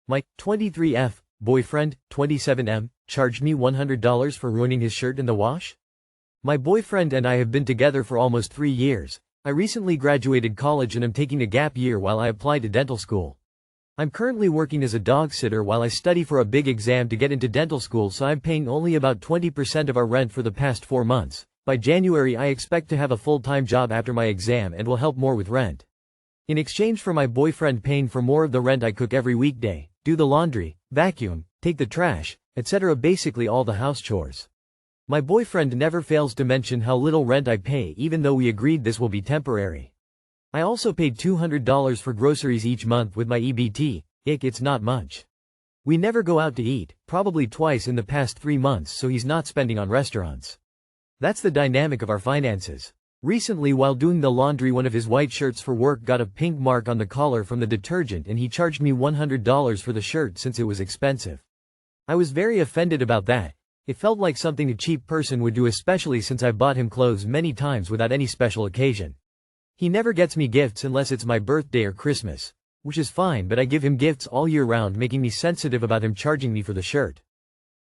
My 23F boyfriend, 27M, charged me $100 for ruining his shirt in the wash? My boyfriend and I have been together for almost 3 years. I recently graduated college and am taking a gap year while I apply to dental school. I'm currently working as a dog sitter while I study for a big exam to get into dental school, so I'm paying only about 20% of our rent for the past 4 months. By January I expect to have a full-time job after my exam and will help more with rent. In exchange for my boyfriend paying for more of the rent, I cook every weekday, do the laundry, vacuum, take the trash, etc., basically all the house chores. My boyfriend never fails to mention how little rent I pay, even though we agreed this will be temporary. I also paid $200 for groceries each month with my EBT. It's not much. We never go out to eat, probably twice in the past 3 months, so he's not spending on restaurants. That's the dynamic of our finances. Recently, while doing the laundry, one of his white shirts for work got a pink mark on the collar from the detergent, and he charged me $100 for the shirt since it was expensive. I was very offended about that. It felt like something a cheap person would do, especially since I bought him clothes many times without any special occasion. He never gets me gifts unless it's my birthday or Christmas, which is fine, but I give him gifts all year round, making me sensitive about him charging me for the shirt.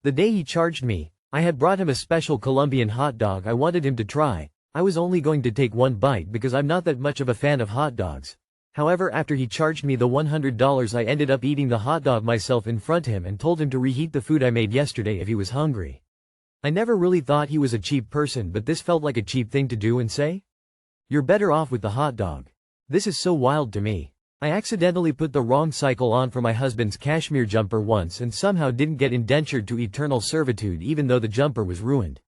The day he charged me, I had brought him a special Colombian hot dog I wanted him to try. I was only going to take one bite because I'm not that much of a fan of hot dogs. However, after he charged me the $100, I ended up eating the hot dog myself in front of him and told him to reheat the food I made yesterday if he was hungry. I never really thought he was a cheap person, but this felt like a cheap thing to do and say. You're better off with the hot dog. This is so wild to me. I accidentally put the wrong cycle on for my husband's cashmere jumper once and somehow didn't get indentured to eternal servitude even though the jumper was ruined.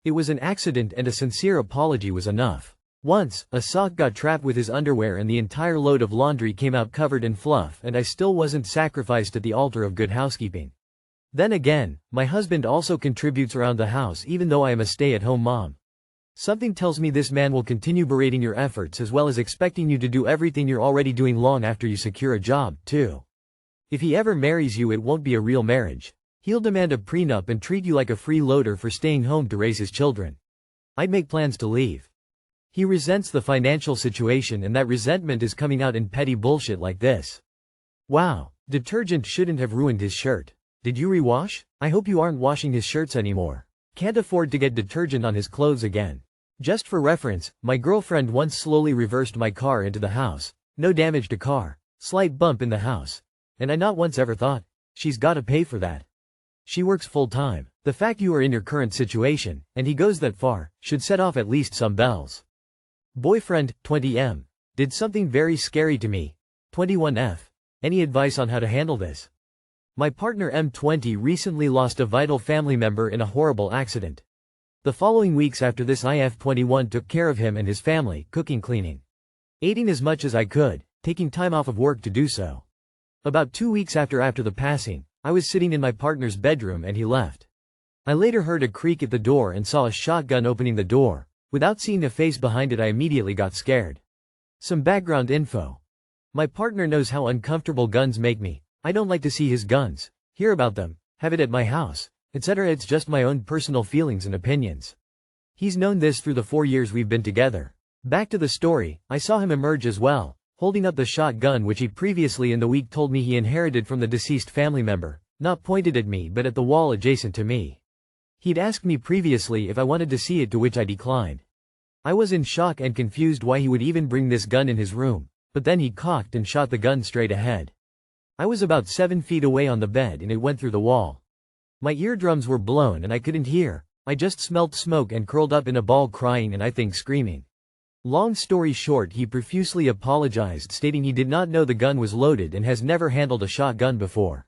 It was an accident and a sincere apology was enough. Once, a sock got trapped with his underwear and the entire load of laundry came out covered in fluff, and I still wasn't sacrificed at the altar of good housekeeping. Then again, my husband also contributes around the house even though I am a stay-at-home mom. Something tells me this man will continue berating your efforts as well as expecting you to do everything you're already doing long after you secure a job, too. If he ever marries you, it won't be a real marriage. He'll demand a prenup and treat you like a freeloader for staying home to raise his children. I'd make plans to leave. He resents the financial situation, and that resentment is coming out in petty bullshit like this. Wow, detergent shouldn't have ruined his shirt. Did you rewash? I hope you aren't washing his shirts anymore. Can't afford to get detergent on his clothes again. Just for reference, my girlfriend once slowly reversed my car into the house. No damage to car, slight bump in the house. And I not once ever thought, she's gotta pay for that. She works full-time. The fact you are in your current situation, and he goes that far, should set off at least some bells. Boyfriend, 20M. Did something very scary to me. 21F. Any advice on how to handle this? My partner M20 recently lost a vital family member in a horrible accident. The following weeks after this, IF21 took care of him and his family, cooking, cleaning, eating as much as I could, taking time off of work to do so. About 2 weeks after the passing, I was sitting in my partner's bedroom and he left. I later heard a creak at the door and saw a shotgun opening the door. Without seeing a face behind it, I immediately got scared. Some background info. My partner knows how uncomfortable guns make me. I don't like to see his guns, hear about them, have it at my house, etc. It's just my own personal feelings and opinions. He's known this through the 4 years we've been together. Back to the story, I saw him emerge as well, holding up the shotgun which he previously in the week told me he inherited from the deceased family member, not pointed at me but at the wall adjacent to me. He'd asked me previously if I wanted to see it, to which I declined. I was in shock and confused why he would even bring this gun in his room, but then he cocked and shot the gun straight ahead. I was about 7 feet away on the bed and it went through the wall. My eardrums were blown and I couldn't hear. I just smelled smoke and curled up in a ball crying and I think screaming. Long story short, he profusely apologized, stating he did not know the gun was loaded and has never handled a shotgun before,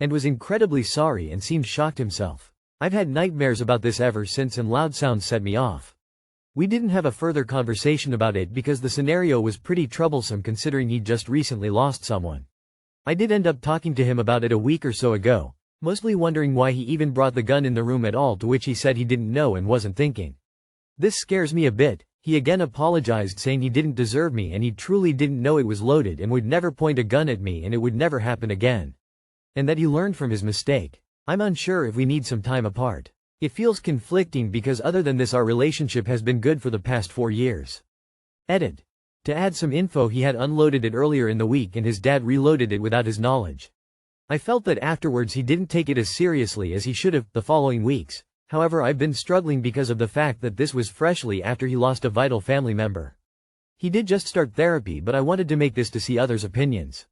and was incredibly sorry and seemed shocked himself. I've had nightmares about this ever since and loud sounds set me off. We didn't have a further conversation about it because the scenario was pretty troublesome considering he'd just recently lost someone. I did end up talking to him about it a week or so ago, mostly wondering why he even brought the gun in the room at all, to which he said he didn't know and wasn't thinking. This scares me a bit. He again apologized, saying he didn't deserve me and he truly didn't know it was loaded and would never point a gun at me and it would never happen again. And that he learned from his mistake. I'm unsure if we need some time apart. It feels conflicting because other than this our relationship has been good for the past 4 years. Edit. To add some info, he had unloaded it earlier in the week and his dad reloaded it without his knowledge. I felt that afterwards he didn't take it as seriously as he should have the following weeks. However, I've been struggling because of the fact that this was freshly after he lost a vital family member. He did just start therapy, but I wanted to make this to see others' opinions.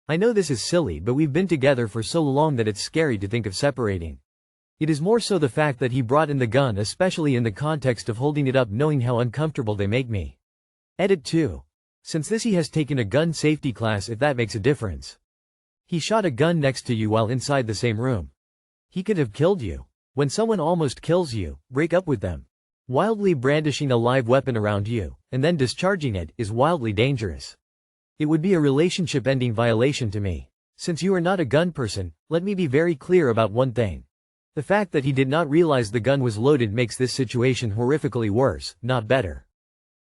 I know this is silly, but we've been together for so long that it's scary to think of separating. It is more so the fact that he brought in the gun, especially in the context of holding it up, knowing how uncomfortable they make me. Edit 2. Since this, he has taken a gun safety class, if that makes a difference. He shot a gun next to you while inside the same room. He could have killed you. When someone almost kills you, break up with them. Wildly brandishing a live weapon around you, and then discharging it, is wildly dangerous. It would be a relationship-ending violation to me. Since you are not a gun person, let me be very clear about one thing. The fact that he did not realize the gun was loaded makes this situation horrifically worse, not better.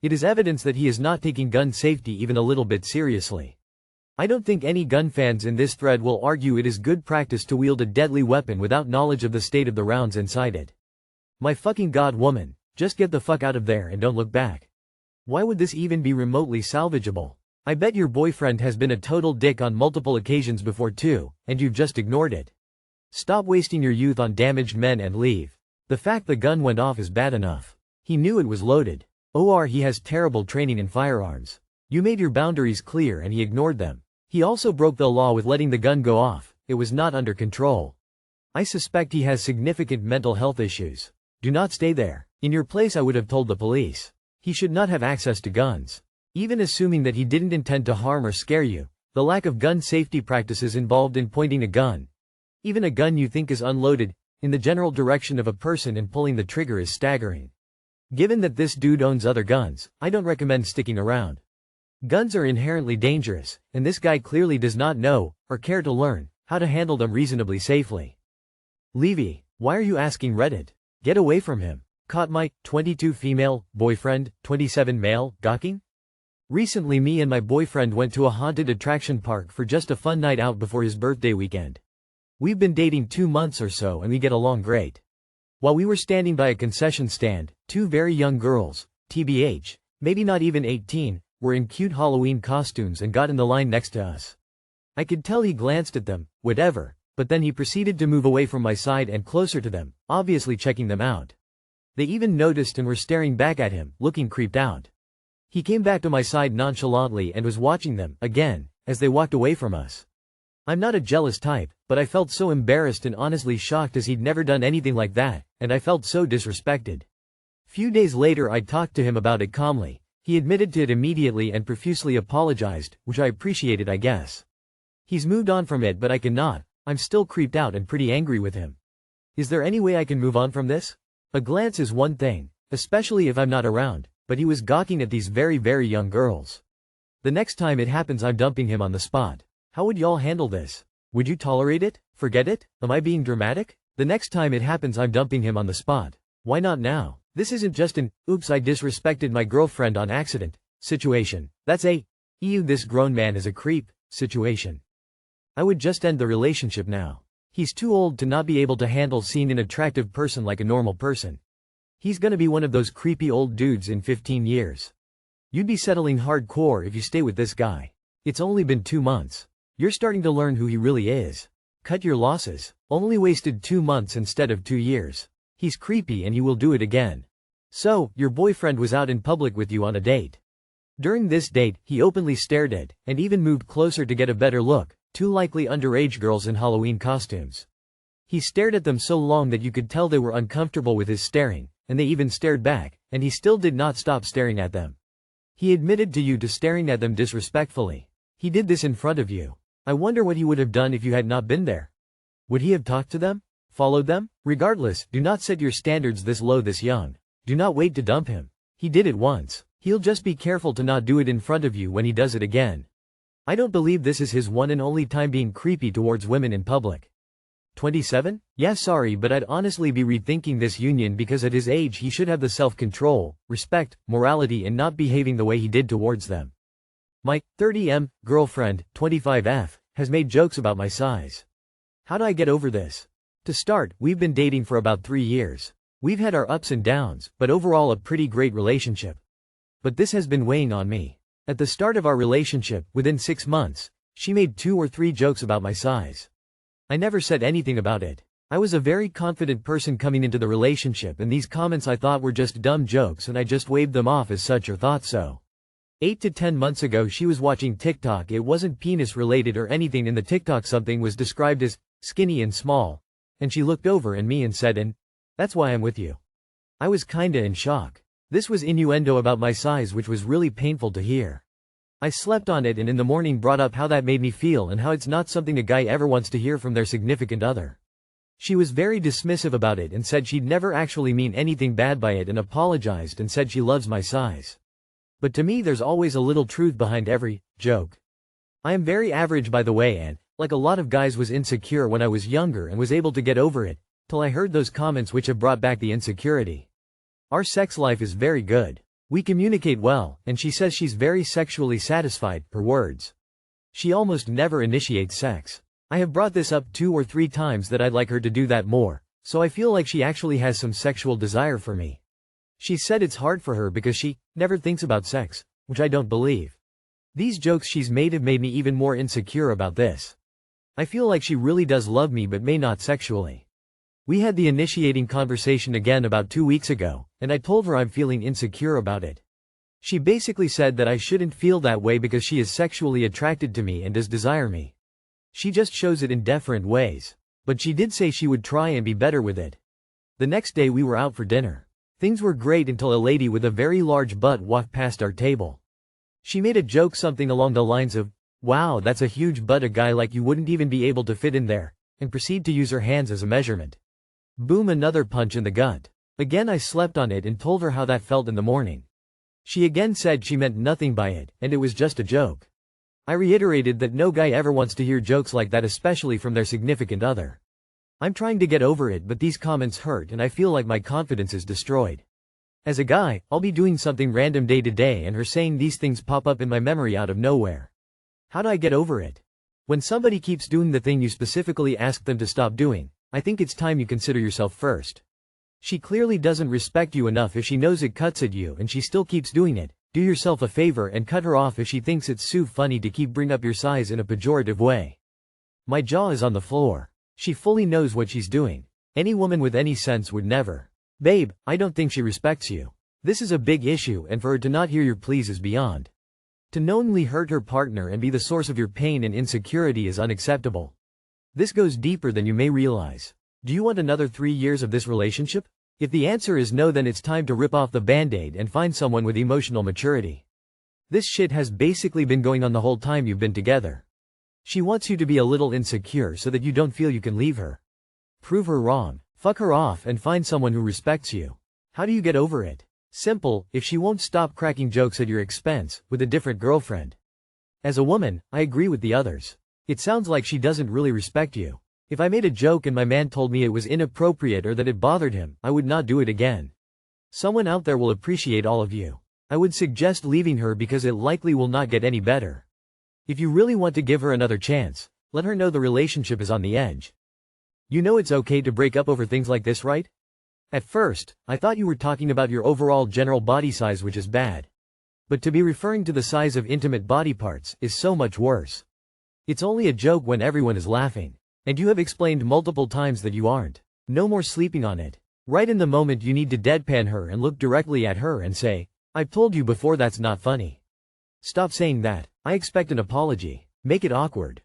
It is evidence that he is not taking gun safety even a little bit seriously. I don't think any gun fans in this thread will argue it is good practice to wield a deadly weapon without knowledge of the state of the rounds inside it. My fucking god, woman, just get the fuck out of there and don't look back. Why would this even be remotely salvageable? I bet your boyfriend has been a total dick on multiple occasions before too, and you've just ignored it. Stop wasting your youth on damaged men and leave. The fact the gun went off is bad enough. He knew it was loaded. Or he has terrible training in firearms. You made your boundaries clear and he ignored them. He also broke the law with letting the gun go off. It was not under control. I suspect he has significant mental health issues. Do not stay there. In your place, I would have told the police. He should not have access to guns. Even assuming that he didn't intend to harm or scare you, the lack of gun safety practices involved in pointing a gun, even a gun you think is unloaded, in the general direction of a person and pulling the trigger is staggering. Given that this dude owns other guns, I don't recommend sticking around. Guns are inherently dangerous, and this guy clearly does not know, or care to learn, how to handle them reasonably safely. Levy, why are you asking Reddit? Get away from him. Caught my 22 female boyfriend, 27 male, gawking? Recently, me and my boyfriend went to a haunted attraction park for just a fun night out before his birthday weekend. We've been dating 2 months or so and we get along great. While we were standing by a concession stand, 2 very young girls, TBH, maybe not even 18, were in cute Halloween costumes and got in the line next to us. I could tell he glanced at them, whatever, but then he proceeded to move away from my side and closer to them, obviously checking them out. They even noticed and were staring back at him, looking creeped out. He came back to my side nonchalantly and was watching them, again, as they walked away from us. I'm not a jealous type, but I felt so embarrassed and honestly shocked as he'd never done anything like that, and I felt so disrespected. Few days later I talked to him about it calmly. He admitted to it immediately and profusely apologized, which I appreciated, I guess. He's moved on from it, but I cannot. I'm still creeped out and pretty angry with him. Is there any way I can move on from this? A glance is one thing, especially if I'm not around, but he was gawking at these very, very young girls. The next time it happens, I'm dumping him on the spot. How would y'all handle this? Would you tolerate it? Forget it? Am I being dramatic? The next time it happens, I'm dumping him on the spot. Why not now? This isn't just an, oops, I disrespected my girlfriend on accident situation. That's a, ew, this grown man is a creep situation. I would just end the relationship now. He's too old to not be able to handle seeing an attractive person like a normal person. He's gonna be one of those creepy old dudes in 15 years. You'd be settling hardcore if you stay with this guy. It's only been 2 months. You're starting to learn who he really is. Cut your losses. Only wasted 2 months instead of 2 years. He's creepy and he will do it again. So, your boyfriend was out in public with you on a date. During this date, he openly stared at, and even moved closer to get a better look, 2 likely underage girls in Halloween costumes. He stared at them so long that you could tell they were uncomfortable with his staring, and they even stared back, and he still did not stop staring at them. He admitted to you to staring at them disrespectfully. He did this in front of you. I wonder what he would have done if you had not been there. Would he have talked to them? Followed them? Regardless, do not set your standards this low this young. Do not wait to dump him. He did it once. He'll just be careful to not do it in front of you when he does it again. I don't believe this is his one and only time being creepy towards women in public. 27? Yeah, sorry, but I'd honestly be rethinking this union because at his age he should have the self-control, respect, morality and not behaving the way he did towards them. My 30M girlfriend, 25F, has made jokes about my size. How do I get over this? To start, we've been dating for about 3 years. We've had our ups and downs, but overall a pretty great relationship. But this has been weighing on me. At the start of our relationship, within 6 months, she made 2 or 3 jokes about my size. I never said anything about it. I was a very confident person coming into the relationship, and these comments I thought were just dumb jokes, and I just waved them off as such or thought so. 8 to 10 months ago she was watching TikTok. It wasn't penis related or anything. In the TikTok something was described as skinny and small, and she looked over at me and said, "And that's why I'm with you." I was kinda in shock. This was innuendo about my size, which was really painful to hear. I slept on it and in the morning brought up how that made me feel and how it's not something a guy ever wants to hear from their significant other. She was very dismissive about it and said she'd never actually mean anything bad by it and apologized and said she loves my size. But to me there's always a little truth behind every joke. I am very average, by the way, and, like a lot of guys, was insecure when I was younger and was able to get over it, till I heard those comments which have brought back the insecurity. Our sex life is very good. We communicate well, and she says she's very sexually satisfied, per words. She almost never initiates sex. I have brought this up 2 or 3 times that I'd like her to do that more, so I feel like she actually has some sexual desire for me. She said it's hard for her because she never thinks about sex, which I don't believe. These jokes she's made have made me even more insecure about this. I feel like she really does love me but may not sexually. We had the initiating conversation again about 2 weeks ago, and I told her I'm feeling insecure about it. She basically said that I shouldn't feel that way because she is sexually attracted to me and does desire me. She just shows it in different ways. But she did say she would try and be better with it. The next day we were out for dinner. Things were great until a lady with a very large butt walked past our table. She made a joke something along the lines of, "Wow, that's a huge butt, a guy like you wouldn't even be able to fit in there," and proceed to use her hands as a measurement. Boom, another punch in the gut. Again I slept on it and told her how that felt in the morning. She again said she meant nothing by it, and it was just a joke. I reiterated that no guy ever wants to hear jokes like that, especially from their significant other. I'm trying to get over it, but these comments hurt and I feel like my confidence is destroyed. As a guy, I'll be doing something random day to day and her saying these things pop up in my memory out of nowhere. How do I get over it? When somebody keeps doing the thing you specifically asked them to stop doing, I think it's time you consider yourself first. She clearly doesn't respect you enough if she knows it cuts at you and she still keeps doing it. Do yourself a favor and cut her off if she thinks it's so funny to keep bring up your size in a pejorative way. My jaw is on the floor. She fully knows what she's doing. Any woman with any sense would never. Babe, I don't think she respects you. This is a big issue, and for her to not hear your pleas is beyond. To knowingly hurt her partner and be the source of your pain and insecurity is unacceptable. This goes deeper than you may realize. Do you want another 3 years of this relationship? If the answer is no, then it's time to rip off the band-aid and find someone with emotional maturity. This shit has basically been going on the whole time you've been together. She wants you to be a little insecure so that you don't feel you can leave her. Prove her wrong. Fuck her off and find someone who respects you. How do you get over it? Simple, if she won't stop cracking jokes at your expense, with a different girlfriend. As a woman, I agree with the others. It sounds like she doesn't really respect you. If I made a joke and my man told me it was inappropriate or that it bothered him, I would not do it again. Someone out there will appreciate all of you. I would suggest leaving her because it likely will not get any better. If you really want to give her another chance, let her know the relationship is on the edge. You know it's okay to break up over things like this, right? At first, I thought you were talking about your overall general body size, which is bad. But to be referring to the size of intimate body parts is so much worse. It's only a joke when everyone is laughing. And you have explained multiple times that you aren't. No more sleeping on it. Right in the moment you need to deadpan her and look directly at her and say, "I've told you before that's not funny. Stop saying that. I expect an apology." Make it awkward.